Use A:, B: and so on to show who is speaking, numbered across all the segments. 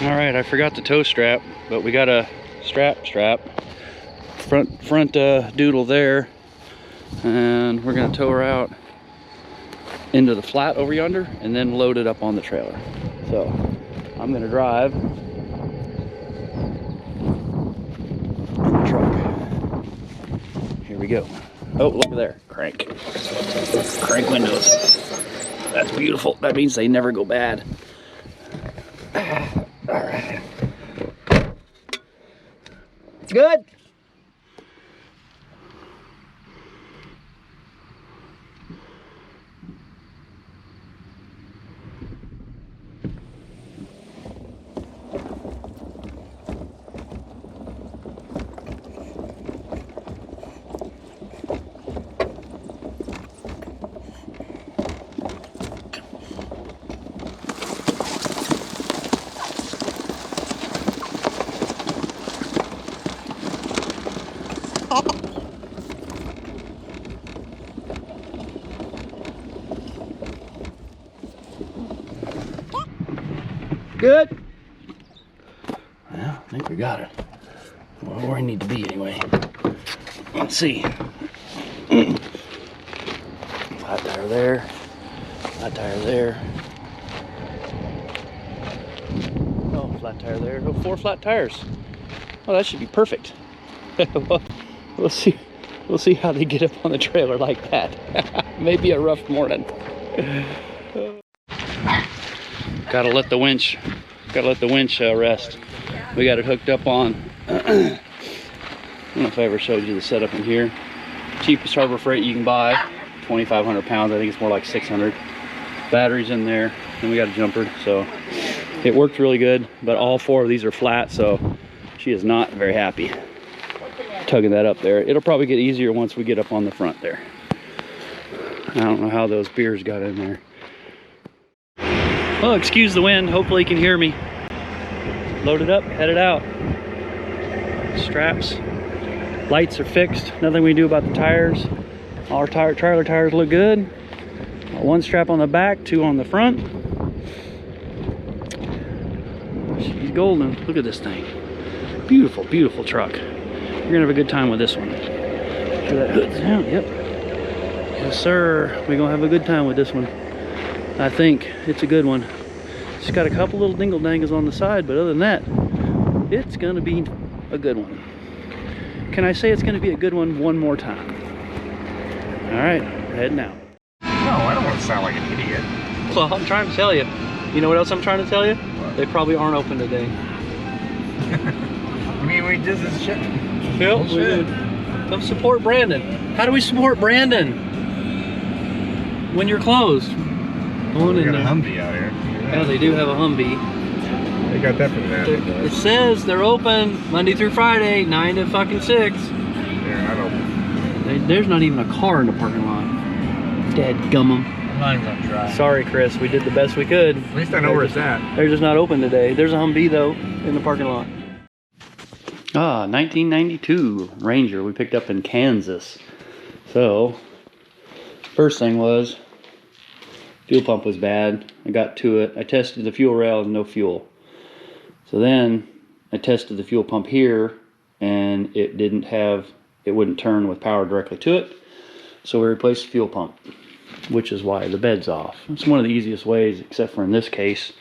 A: All right, I forgot the tow strap, but we got a strap front doodle there, and we're gonna tow her out into the flat over yonder and then load it up on the trailer. So I'm gonna drive in the truck. Here we go. Oh, look at there, crank windows. That's beautiful. That means they never go bad. All right. Good. Good. Well, I think we got it. Well, where we need to be anyway. Let's see. Flat tire there. Flat tire there. Oh, flat tire there. Oh, 4 flat tires. Oh, that should be perfect. We'll see. We'll see how they get up on the trailer like that. Maybe a rough morning. Gotta let the winch rest. We got it hooked up on. I don't know if I ever showed you the setup in here. Cheapest Harbor Freight you can buy, 2,500 pounds. I think it's more like 600. Batteries in there, and we got a jumper, so it worked really good. But all 4 of these are flat, so she is not very happy tugging that up there. It'll probably get easier once we get up on the front there. I don't know how those beers got in there. Oh, excuse the wind. Hopefully you can hear me. Loaded up, headed out. Straps. Lights are fixed. Nothing we can do about the tires. All our trailer tires look good. 1 strap on the back, 2 on the front. She's golden. Look at this thing. Beautiful, beautiful truck. You're gonna have a good time with this one. Sure that hood's down. Yep. Yes, sir. We're gonna have a good time with this one. I think it's a good one. It's got a couple little dingle dangles on the side, but other than that, it's gonna be a good one. Can I say it's gonna be a good one more time? All right, heading out.
B: No, I don't want to sound like an idiot.
A: Well, I'm trying to tell you. You know what else I'm trying to tell you?
B: What?
A: They probably aren't open today.
B: I mean, we did this shit.
A: Yep, we did. Come support Brandon. How do we support Brandon when you're closed?
B: We got a Humvee out here.
A: Yeah, they do have a Humvee.
B: They got that from there.
A: It says they're open Monday through Friday, 9 to fucking 6.
B: They're not open.
A: There's not even a car in the parking lot. Dead gummum.
B: I'm not even gonna try.
A: Sorry, Chris. We did the best we could.
B: At least I know where it's at.
A: They're just not open today. There's a Humvee though in the parking lot. 1992 Ranger we picked up in Kansas. So, first thing was, fuel pump was bad. I got to it. I tested the fuel rail and no fuel. So then I tested the fuel pump here and it wouldn't turn with power directly to it. So we replaced the fuel pump, which is why the bed's off. It's one of the easiest ways, except for in this case,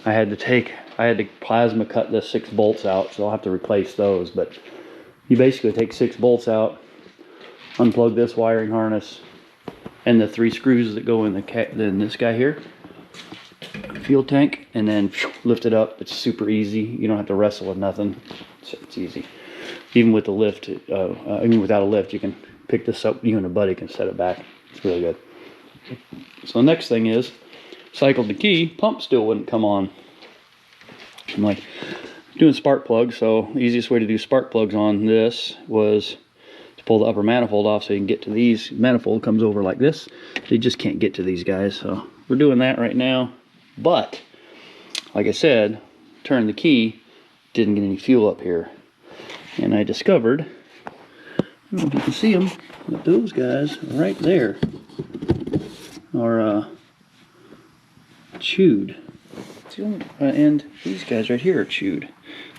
A: I had to plasma cut the 6 bolts out, so I'll have to replace those. But you basically take 6 bolts out, unplug this wiring harness, and the 3 screws that go in this guy here, fuel tank, and then lift it up. It's super easy. You don't have to wrestle with nothing. It's easy. Even with the lift, even without a lift, you can pick this up. You and a buddy can set it back. It's really good. So the next thing is, cycled the key, pump still wouldn't come on. I'm like doing spark plugs, so the easiest way to do spark plugs on this was to pull the upper manifold off so you can get to these. Manifold comes over like this. You just can't get to these guys, so we're doing that right now. But like I said, turned the key, didn't get any fuel up here, and I discovered, I don't know if you can see them, but those guys right there are chewed. It's the only, and these guys right here are chewed.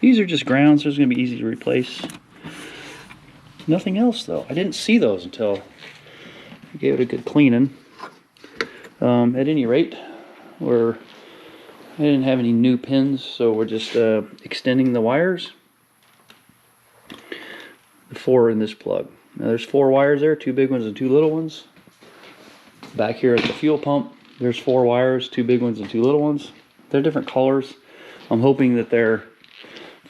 A: These are just grounds, so it's going to be easy to replace. Nothing else though. I didn't see those until I gave it a good cleaning. At any rate, I didn't have any new pins, so we're just extending the wires. The 4 in this plug. Now there's 4 wires there, 2 big ones and 2 little ones. Back here at the fuel pump, there's 4 wires, 2 big ones and 2 little ones. They're different colors. I'm hoping that they're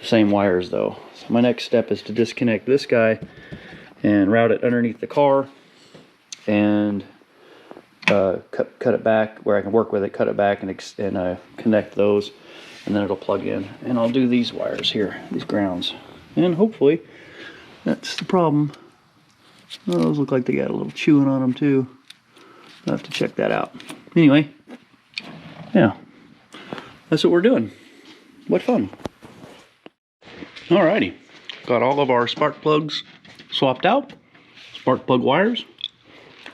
A: the same wires though. So my next step is to disconnect this guy and route it underneath the car and cut it back where I can work with it, cut it back and connect those, and then it'll plug in. And I'll do these wires here, these grounds. And hopefully that's the problem. Oh, those look like they got a little chewing on them too. I'll have to check that out. Anyway, yeah, that's what we're doing. What fun. Alrighty, got all of our spark plugs swapped out. Spark plug wires.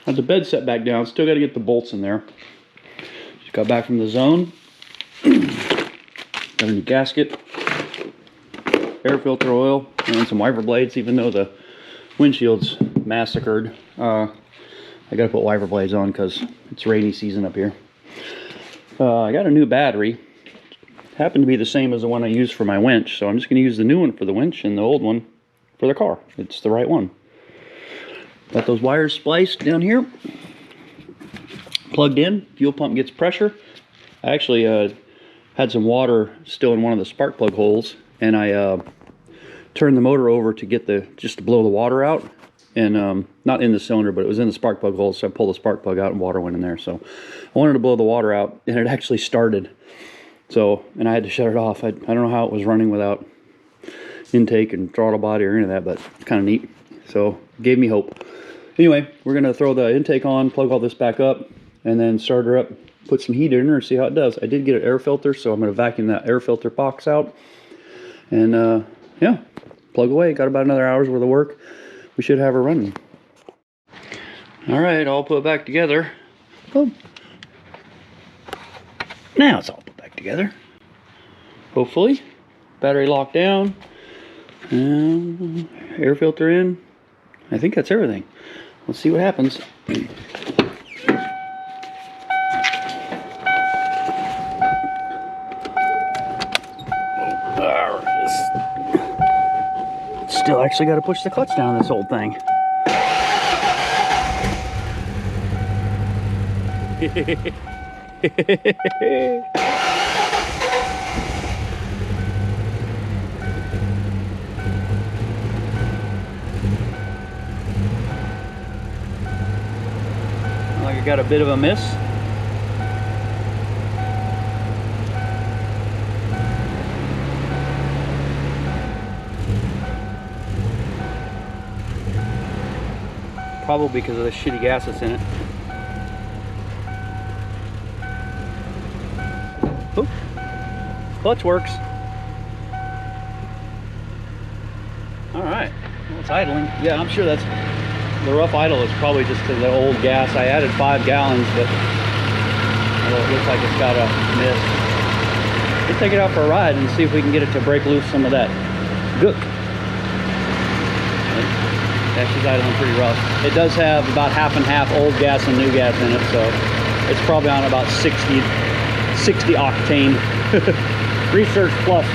A: Had the bed set back down, still got to get the bolts in there. Just got back from the zone. Got a new gasket, air filter oil, and some wiper blades, even though the windshield's massacred. I gotta put wiper blades on because it's rainy season up here. I got a new battery. Happened to be the same as the one I used for my winch, so I'm just gonna use the new one for the winch and the old one for the car. It's the right one. Got those wires spliced down here. Plugged in, fuel pump gets pressure. I actually had some water still in one of the spark plug holes, and I turned the motor over to get just to blow the water out. And not in the cylinder, but it was in the spark plug hole, so I pulled the spark plug out and water went in there. So I wanted to blow the water out, and it actually started. So, and I had to shut it off. I don't know how it was running without intake and throttle body or any of that, but it's kind of neat. So it gave me hope. Anyway, we're going to throw the intake on, plug all this back up, and then start her up, put some heat in her and see how it does. I did get an air filter, so I'm going to vacuum that air filter box out. And yeah, plug away. Got about another hour's worth of work. We should have her running. All right, all put back together. Boom. Now it's all put back together. Hopefully. Battery locked down. Air filter in. I think that's everything. Let's see what happens. Still actually got to push the clutch down on this old thing. Like I got a bit of a miss. Probably because of the shitty gas that's in it. Oop. Clutch works. Alright. Well, it's idling. Yeah, I'm sure that's the rough idle is probably just to the old gas. I added 5 gallons, but it looks like it's got a miss. We'll take it out for a ride and see if we can get it to break loose some of that gook. Yeah, she's idling pretty rough. It does have about half and half old gas and new gas in it, so it's probably on about 60 octane. Research plus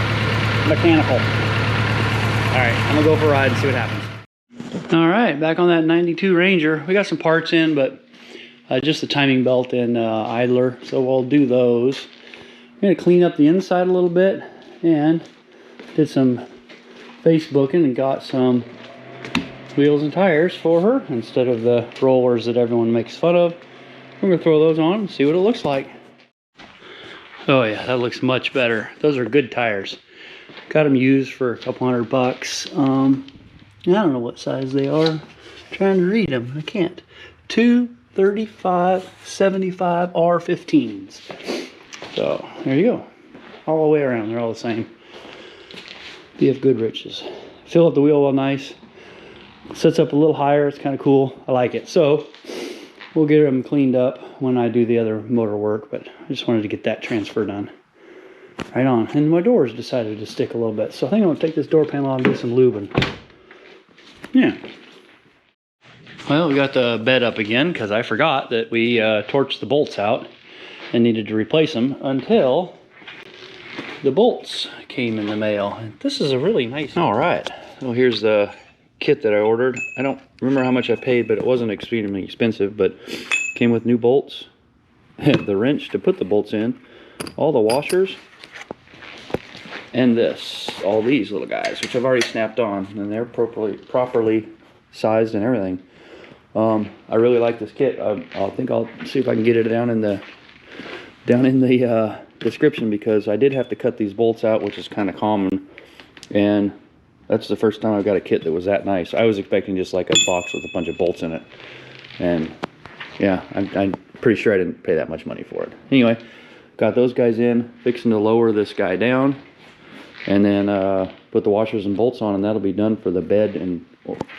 A: mechanical. All right, I'm gonna go for a ride and see what happens. All right, back on that 92 Ranger. We got some parts in, but just the timing belt and idler, so we'll do those. I'm gonna clean up the inside a little bit and did some Facebooking and got some wheels and tires for her instead of the rollers that everyone makes fun of. We're gonna throw those on and see what it looks like. Oh yeah, that looks much better. Those are good tires. Got them used for a couple $100. I don't know what size they are. I'm trying to read them. I can't. 235/75 R15s. So there you go. All the way around, they're all the same. BF Goodrich's. Fill up the wheel well nice. Sets up a little higher. It's kind of cool. I like it. So we'll get them cleaned up when I do the other motor work, but I just wanted to get that transfer done. Right on. And my doors decided to stick a little bit. So I think I'm going to take this door panel out and do some lubing. Yeah. Well, we got the bed up again because I forgot that we torched the bolts out and needed to replace them until the bolts came in the mail. This is a really nice... All right. Well, here's the kit that I ordered. I don't remember how much I paid, but it wasn't extremely expensive, but came with new bolts, the wrench to put the bolts in, all the washers, and all these little guys, which I've already snapped on, and they're properly sized and everything. I really like this kit. I think I'll see if I can get it down in the description, because I did have to cut these bolts out, which is kind of common, and that's the first time I've got a kit that was that nice. I was expecting just like a box with a bunch of bolts in it, and yeah, I'm pretty sure I didn't pay that much money for it. Anyway, got those guys in, fixing to lower this guy down, and then put the washers and bolts on, and that'll be done for the bed and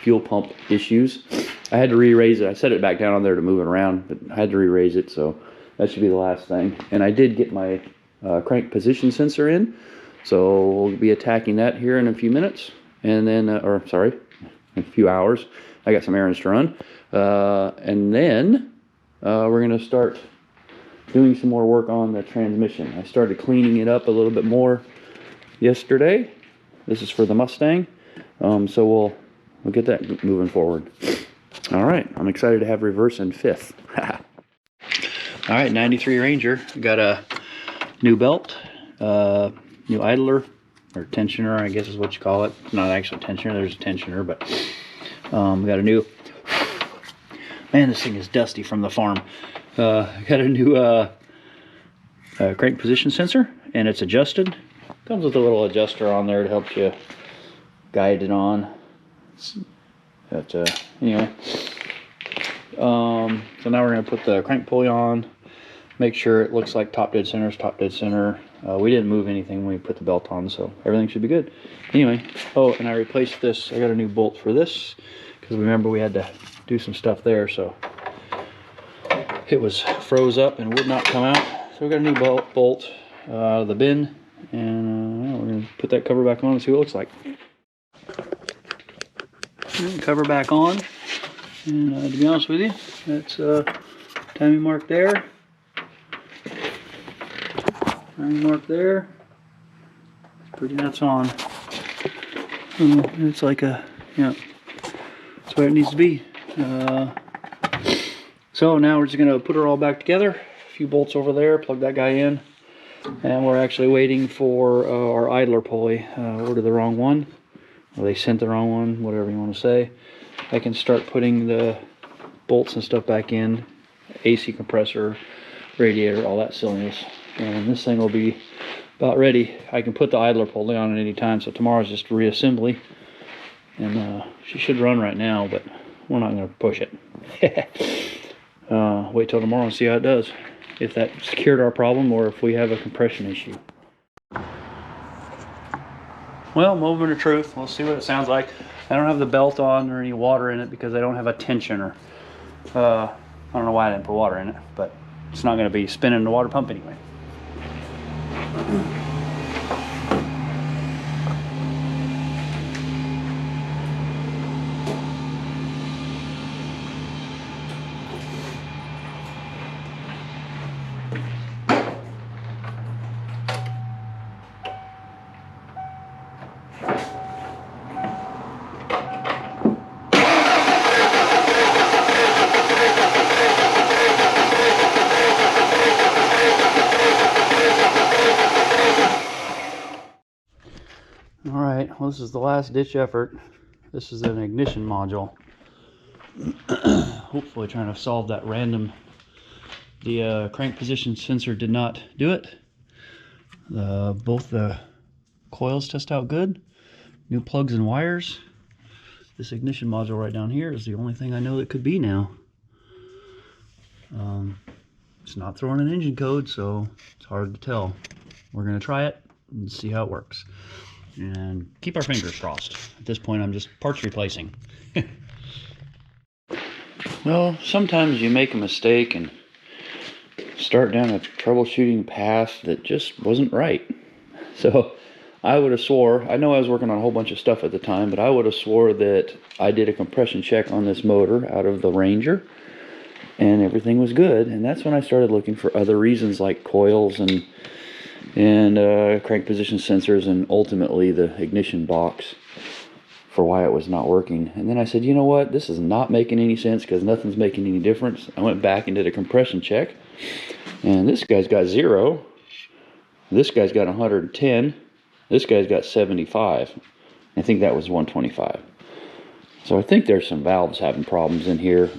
A: fuel pump issues. I had to re-raise it. I set it back down on there to move it around, but I had to re-raise it, so that should be the last thing. And I did get my crank position sensor in, so we'll be attacking that here in a few minutes, and then, in a few hours. I got some errands to run, and then we're gonna start doing some more work on the transmission. I started cleaning it up a little bit more yesterday. This is for the Mustang, so we'll get that moving forward. All right, I'm excited to have reverse and fifth. All right, 93 Ranger. Got a new belt, new idler, or tensioner, I guess is what you call it. It's not actually a tensioner, there's a tensioner, but we got a new... Man, this thing is dusty from the farm. Got a new crank position sensor, and it's adjusted. Comes with a little adjuster on there to help you guide it on. But anyway, so now we're going to put the crank pulley on, make sure it looks like top dead center is top dead center. We didn't move anything when we put the belt on, so everything should be good. Anyway, oh, and I replaced this. I got a new bolt for this, because remember we had to do some stuff there, so it was froze up and would not come out. So we got a new bolt out of the bin, and we're going to put that cover back on and see what it looks like. Cover back on, and to be honest with you, that's timing mark there, timing mark there. Pretty nuts on. It's like a, yeah, that's where it needs to be. So now we're just gonna put her all back together. A few bolts over there, plug that guy in, and we're actually waiting for our idler pulley. Ordered the wrong one. Or they sent the wrong one, whatever you want to say. I can start putting the bolts and stuff back in, AC compressor, radiator, all that silliness. And this thing will be about ready. I can put the idler pulley on at any time, so tomorrow's just reassembly. And she should run right now, but we're not going to push it. Wait till tomorrow and see how it does. If that's cured our problem or if we have a compression issue. Well, moment of truth. We'll see what it sounds like. I don't have the belt on or any water in it because I don't have a tensioner. I don't know why I didn't put water in it, but it's not going to be spinning the water pump anyway. Alright, well, this is the last ditch effort. This is an ignition module. Hopefully trying to solve that random. The crank position sensor did not do it. Both the coils test out good. New plugs and wires. This ignition module right down here is the only thing I know that could be now. It's not throwing an engine code, so it's hard to tell. We're going to try it and see how it works. And keep our fingers crossed. At this point, I'm just parts replacing. Well, sometimes you make a mistake and start down a troubleshooting path that just wasn't right. So I would have swore, I know I was working on a whole bunch of stuff at the time, but I would have swore that I did a compression check on this motor out of the Ranger and everything was good. And that's when I started looking for other reasons like coils and crank position sensors and ultimately the ignition box for why it was not working. And then I said, you know what, this is not making any sense because nothing's making any difference. I went back and did a compression check, and this guy's got 0, this guy's got 110, this guy's got 75. I think that was 125. So I think there's some valves having problems in here.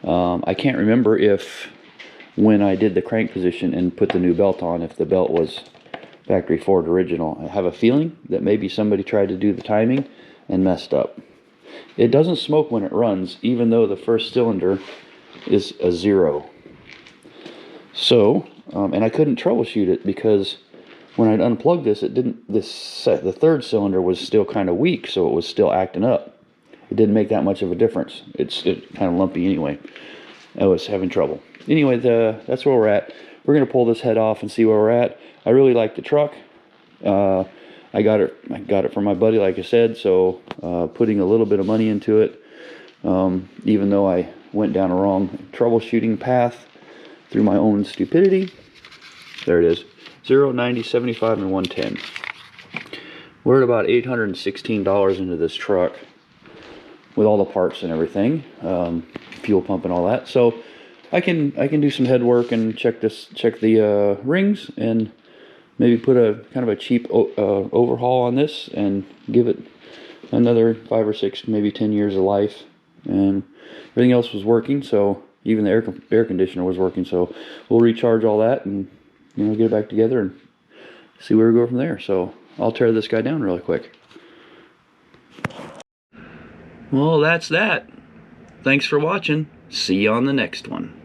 A: I can't remember if when I did the crank position and put the new belt on, if the belt was factory Ford original. I have a feeling that maybe somebody tried to do the timing and messed up. It doesn't smoke when it runs, even though the first cylinder is a 0. So, and I couldn't troubleshoot it because when I'd unplugged this, it didn't. The third cylinder was still kind of weak, so it was still acting up. It didn't make that much of a difference. It's kind of lumpy anyway. I was having trouble. Anyway, that's where we're at. We're gonna pull this head off and see where we're at. I really like the truck. I got it from my buddy, like I said. So putting a little bit of money into it, even though I went down a wrong troubleshooting path through my own stupidity. There it is. 0, 90, 75, and 110. We're at about $816 into this truck with all the parts and everything, fuel pump and all that. So I can do some head work and check the rings and maybe put a kind of a cheap overhaul on this and give it another 5 or 6, maybe 10 years of life. And everything else was working, so even the air conditioner was working. So we'll recharge all that and get it back together and see where we go from there. So I'll tear this guy down really quick. Well, that's that. Thanks for watching. See you on the next one.